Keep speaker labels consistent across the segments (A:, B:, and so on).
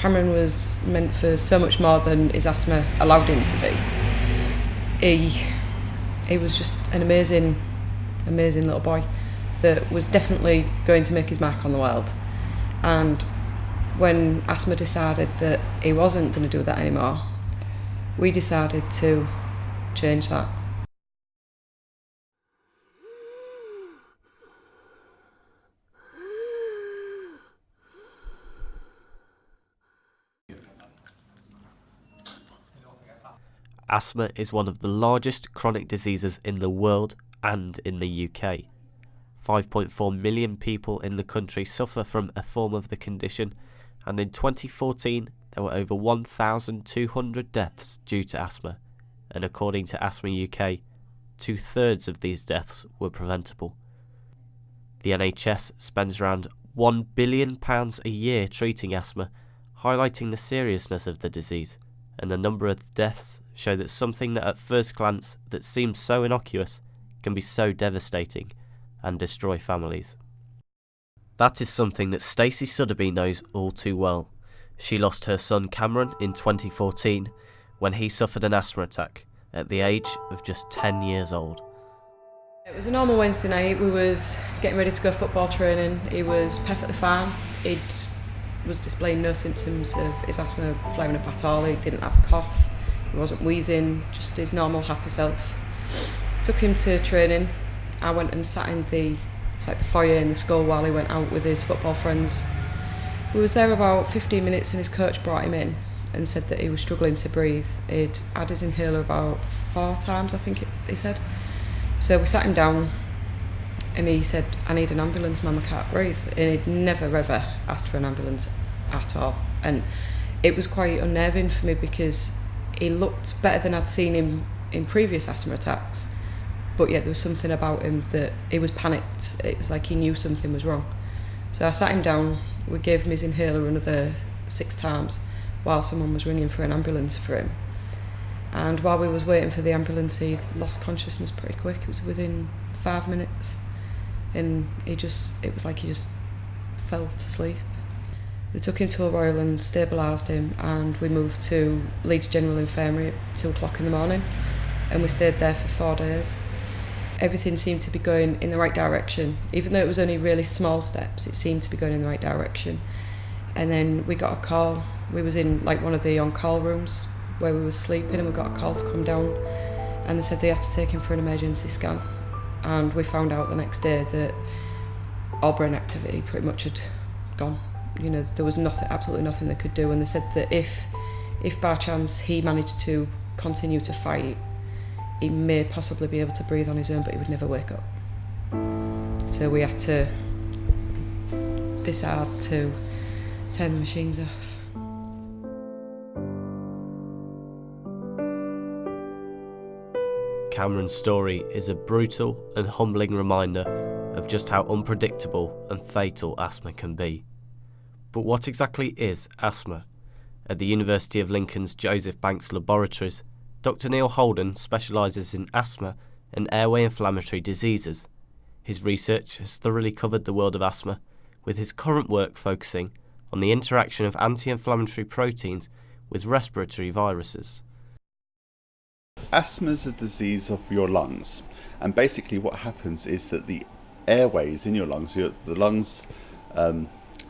A: Cameron was meant for so much more than his asthma allowed him to be. He was just an amazing little boy that was definitely going to make his mark on the world. And when Asthma decided that he wasn't going to do that anymore, we decided to change that.
B: Asthma is one of the largest chronic diseases in the world and in the UK. 5.4 million people in the country suffer from a form of the condition, and in 2014 there were over 1,200 deaths due to asthma, and according to Asthma UK, 2/3 of these deaths were preventable. The NHS spends around £1 billion a year treating asthma, highlighting the seriousness of the disease, and the number of deaths show that something that at first glance that seems so innocuous can be so devastating and destroy families. That is something that Stacy Suddaby knows all too well. She lost her son Cameron in 2014 when he suffered an asthma attack at the age of just 10 years old.
A: It was a normal Wednesday night. We was getting ready to go football training. He was perfectly fine. He was displaying no symptoms of his asthma flaring up at all. He didn't have a cough. He wasn't wheezing, just his normal happy self. Took him to training. I went and sat in the foyer in the school while he went out with his football friends. We was there about 15 minutes and his coach brought him in and said that he was struggling to breathe. He'd had his inhaler about 4 times, I think he said. So we sat him down and he said, "I need an ambulance, Mum, I can't breathe." And he'd never ever asked for an ambulance at all. And it was quite unnerving for me because he looked better than I'd seen him in previous asthma attacks. But yet there was something about him that he was panicked. It was like he knew something was wrong. So I sat him down, we gave him his inhaler another 6 times while someone was ringing for an ambulance for him. And while we was waiting for the ambulance, he lost consciousness pretty quick. It was within 5 minutes. And it was like he just fell to sleep. They took him to a Royal and stabilised him, and we moved to Leeds General Infirmary at 2 o'clock in the morning, and we stayed there for 4 days. Everything seemed to be going in the right direction. Even though it was only really small steps, it seemed to be going in the right direction. And then we got a call. We was in like one of the on-call rooms where we were sleeping, and we got a call to come down, and they said they had to take him for an emergency scan. And we found out the next day that all brain activity pretty much had gone. You know, there was nothing, absolutely nothing they could do, and they said that if by chance he managed to continue to fight, he may possibly be able to breathe on his own, but he would never wake up. So we had to decide to turn the machines off.
B: Cameron's story is a brutal and humbling reminder of just how unpredictable and fatal asthma can be. But what exactly is asthma? At the University of Lincoln's Joseph Banks Laboratories, Dr. Neil Holden specialises in asthma and airway inflammatory diseases. His research has thoroughly covered the world of asthma, with his current work focusing on the interaction of anti-inflammatory proteins with respiratory viruses.
C: Asthma is a disease of your lungs, and basically what happens is that the airways in your lungs, the lungs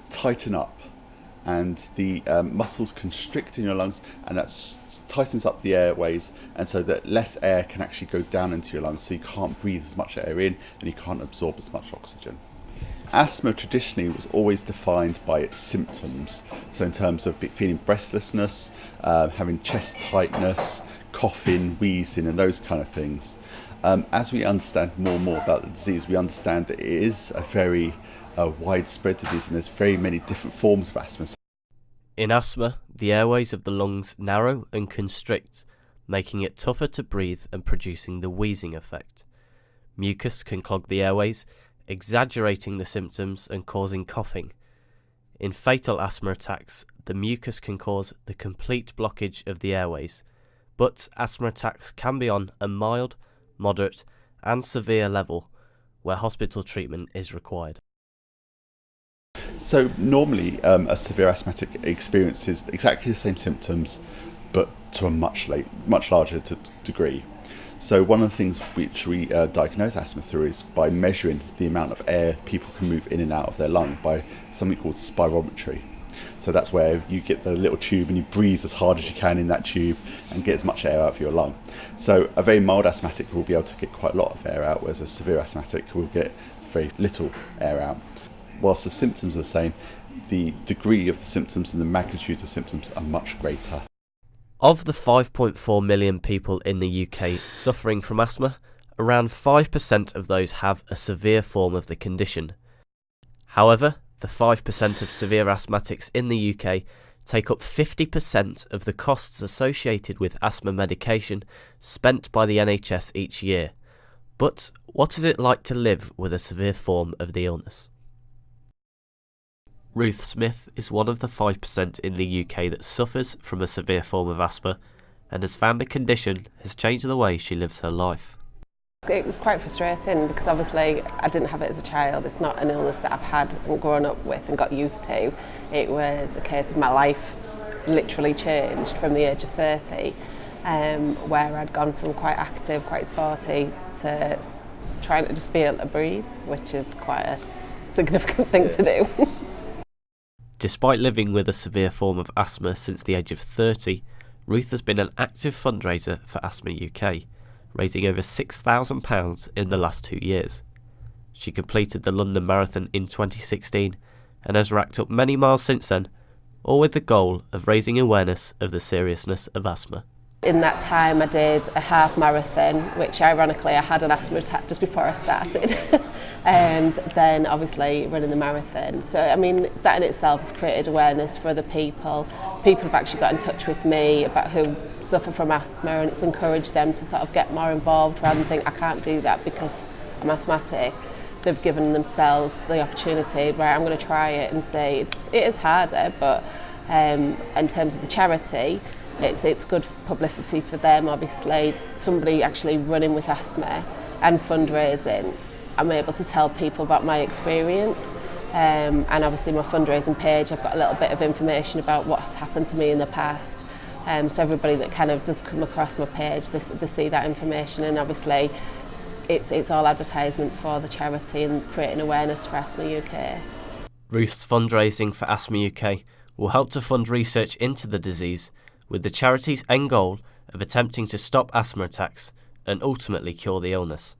C: tighten up, and the muscles constrict in your lungs, and that tightens up the airways, and so that less air can actually go down into your lungs, so you can't breathe as much air in and you can't absorb as much oxygen. Asthma traditionally was always defined by its symptoms, so in terms of feeling breathlessness, having chest tightness, coughing, wheezing, and those kind of things. As we understand more and more about the disease, we understand that it is a very widespread disease, and there's very many different forms of asthma.
B: In asthma, the airways of the lungs narrow and constrict, making it tougher to breathe and producing the wheezing effect. Mucus can clog the airways, exaggerating the symptoms and causing coughing. In fatal asthma attacks, the mucus can cause the complete blockage of the airways, but asthma attacks can be on a mild, moderate and severe level where hospital treatment is required.
C: So normally a severe asthmatic experiences exactly the same symptoms, but to a much larger degree. So one of the things which we diagnose asthma through is by measuring the amount of air people can move in and out of their lung by something called spirometry. So that's where you get the little tube and you breathe as hard as you can in that tube and get as much air out of your lung. So a very mild asthmatic will be able to get quite a lot of air out, whereas a severe asthmatic will get very little air out. Whilst the symptoms are the same, the degree of the symptoms and the magnitude of symptoms are much greater.
B: Of the 5.4 million people in the UK suffering from asthma, around 5% of those have a severe form of the condition. However, the 5% of severe asthmatics in the UK take up 50% of the costs associated with asthma medication spent by the NHS each year. But what is it like to live with a severe form of the illness? Ruth Smith is one of the 5% in the UK that suffers from a severe form of asthma and has found the condition has changed the way she lives her life.
D: It was quite frustrating because obviously I didn't have it as a child. It's not an illness that I've had and grown up with and got used to. It was a case of my life literally changed from the age of 30, where I'd gone from quite active, quite sporty to trying to just be able to breathe, which is quite a significant thing to do.
B: Despite living with a severe form of asthma since the age of 30, Ruth has been an active fundraiser for Asthma UK, raising over £6,000 in the last 2 years. She completed the London Marathon in 2016 and has racked up many miles since then, all with the goal of raising awareness of the seriousness of asthma.
D: In that time I did a half marathon, which ironically I had an asthma attack just before I started. And then obviously running the marathon. So I mean, that in itself has created awareness for other people. People have actually got in touch with me about who suffer from asthma, and it's encouraged them to sort of get more involved rather than think I can't do that because I'm asthmatic. They've given themselves the opportunity, right, I'm going to try it and see. It is harder, but in terms of the charity, it's good publicity for them. Obviously, somebody actually running with asthma and fundraising, I'm able to tell people about my experience, and obviously my fundraising page, I've got a little bit of information about what's happened to me in the past, so everybody that kind of does come across my page, they see that information, and obviously it's all advertisement for the charity and creating awareness for Asthma UK.
B: Ruth's fundraising for Asthma UK will help to fund research into the disease, with the charity's end goal of attempting to stop asthma attacks and ultimately cure the illness.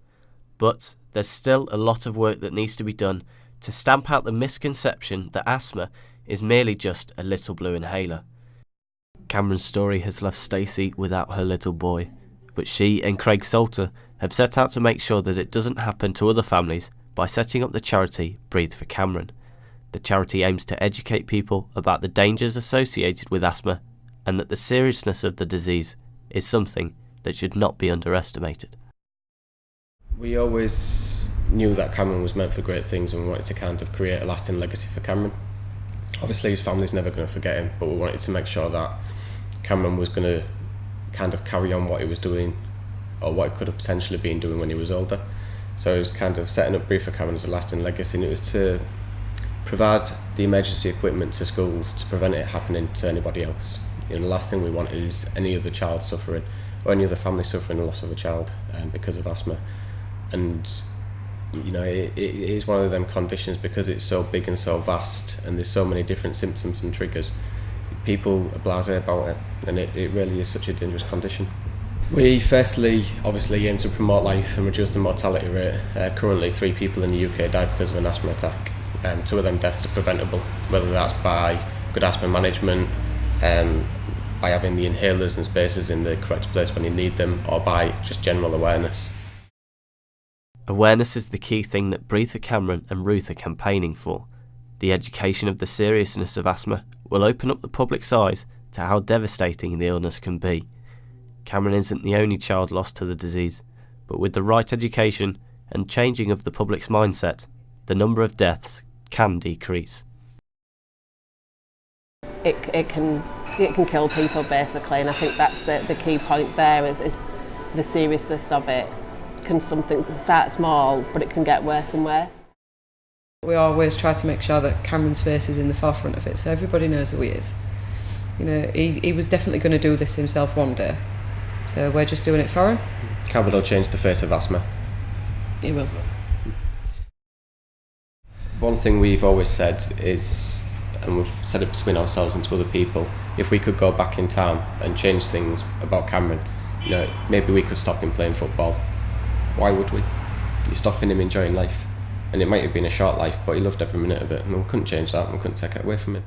B: But there's still a lot of work that needs to be done to stamp out the misconception that asthma is merely just a little blue inhaler. Cameron's story has left Stacy without her little boy, but she and Craig Salter have set out to make sure that it doesn't happen to other families by setting up the charity Breathe for Cameron. The charity aims to educate people about the dangers associated with asthma and that the seriousness of the disease is something that should not be underestimated.
E: We always knew that Cameron was meant for great things and we wanted to kind of create a lasting legacy for Cameron. Obviously his family's never going to forget him, but we wanted to make sure that Cameron was going to kind of carry on what he was doing or what he could have potentially been doing when he was older. So it was kind of setting up Breathe for Cameron as a lasting legacy, and it was to provide the emergency equipment to schools to prevent it happening to anybody else. You know, the last thing we want is any other child suffering or any other family suffering the loss of a child because of asthma. And you know, it is one of them conditions because it's so big and so vast and there's so many different symptoms and triggers. People are blasé about it, and it really is such a dangerous condition. We firstly obviously aim to promote life and reduce the mortality rate. Currently 3 people in the UK die because of an asthma attack. 2 of them deaths are preventable, whether that's by good asthma management, by having the inhalers and spacers in the correct place when you need them, or by just general awareness.
B: Awareness is the key thing that Breathe for Cameron and Ruth are campaigning for. The education of the seriousness of asthma will open up the public's eyes to how devastating the illness can be. Cameron isn't the only child lost to the disease, but with the right education and changing of the public's mindset, the number of deaths can decrease.
D: It can kill people basically, and I think that's the key point there is the seriousness of it. Can something start small, but it can get worse and worse.
A: We always try to make sure that Cameron's face is in the forefront of it, so everybody knows who he is. You know, he was definitely going to do this himself one day, so we're just doing it for him.
E: Cameron will change the face of asthma.
A: He will.
E: One thing we've always said is, and we've said it between ourselves and to other people, if we could go back in time and change things about Cameron, you know, maybe we could stop him playing football. Why would we? You're stopping him enjoying life. And it might have been a short life, but he loved every minute of it, and we couldn't change that, and we couldn't take it away from him.